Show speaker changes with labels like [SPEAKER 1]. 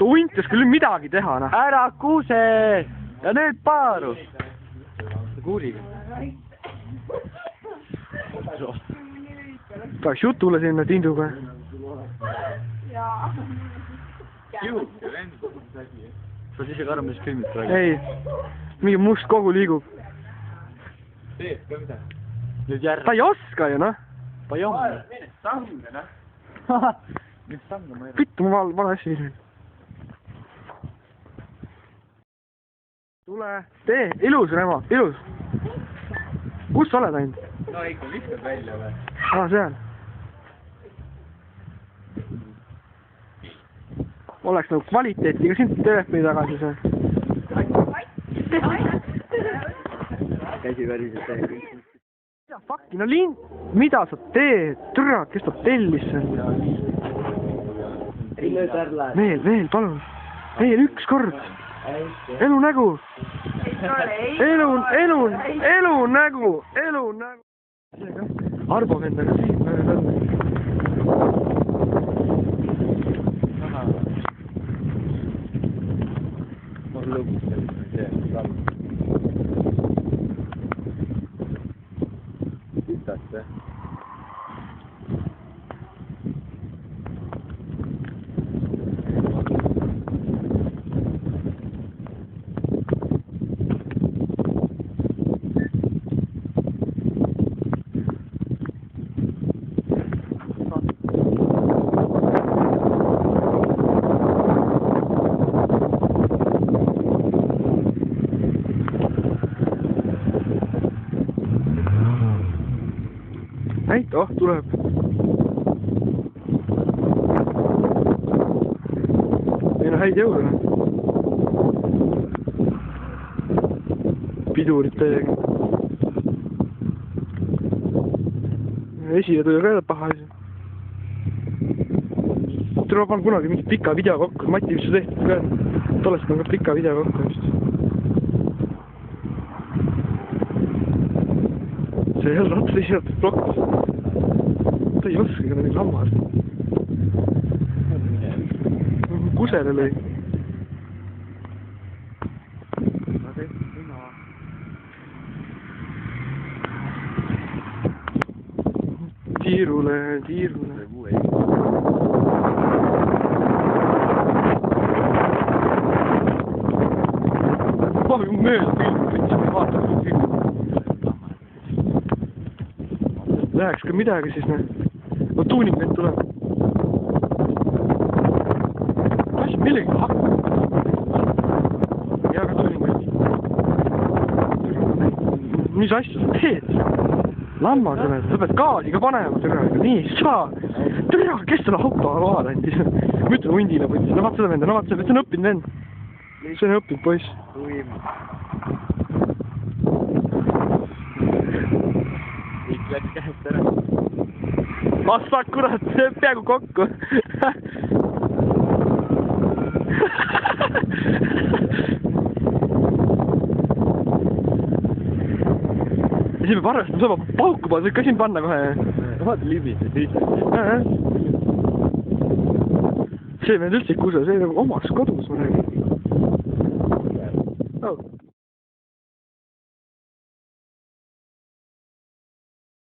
[SPEAKER 1] Huntas küll midagi teha, noh.
[SPEAKER 2] Ära kuuse! Ja nüüd paaru! Kuuriga.
[SPEAKER 1] Tahaks jutule sinna tinduga.
[SPEAKER 2] Jaa. Kihuke vend. Sa oled ise ka arvamas filmid praegu?
[SPEAKER 1] Ei. Mingi must kogu liigub.
[SPEAKER 2] Teed ka midagi. Nüüd järg.
[SPEAKER 1] Ta ei oska ju, noh.
[SPEAKER 2] Ta ei oma. Mine sange, noh. Nüüd sange ma ei ole.
[SPEAKER 1] Vittu, ma vale asja viisin. Tule. Tee. Ilus, Remo. Ilus. Kus sa oled ainult?
[SPEAKER 2] No ikka viskad välja või?
[SPEAKER 1] Seal. Oleks nagu kvaliteetiga sind telefoni tagasi see.
[SPEAKER 2] Käsi väriselt täiega.
[SPEAKER 1] Mida fucki, no Liin, mida sa teed? Türa, kes ta tellis seal? Veel, palun. Veel üks kord. Elu nägu. Elu nägu. Arbo vendaga siin.
[SPEAKER 2] Ma lõbustan see. Sitaste.
[SPEAKER 1] Näita, tuleb. Ei no häid jõudu. Pidurid täiega. Esile tuli ka paha asi. Tule pan kunagi mingi pika video kokku. Mati, mis sa tehtud ka? Tollest on ka pika video kokku just. See ei ole ratta esinetud plokis. Ta ei oska, ega ta mingi lammas. Kusele lõi. Tiirule. Oh, ju mööda film, vaatab film. Läheks ka midagi siis, noh. No tuuning need tuleb. Kas millegi hakkab? Ja ka tuuning need. Mis asja sa teed? Lammas oled, sa pead gaasi ka panema, türa. Nii, saa. Türa, kes selle auto load andis? Ma ütlen hundile võttis. No vaat seda venda, see on õppinud vend. See on õppinud poiss.
[SPEAKER 2] Läks käest ära.
[SPEAKER 1] Vassak, kurat, peaaegu kokku. Ja siin peab arvestama, sa peab pauku panna, sa võid ka siin panna kohe.
[SPEAKER 2] Vaata libis, et
[SPEAKER 1] see vend üldse ei kuse, see on nagu omas kodus.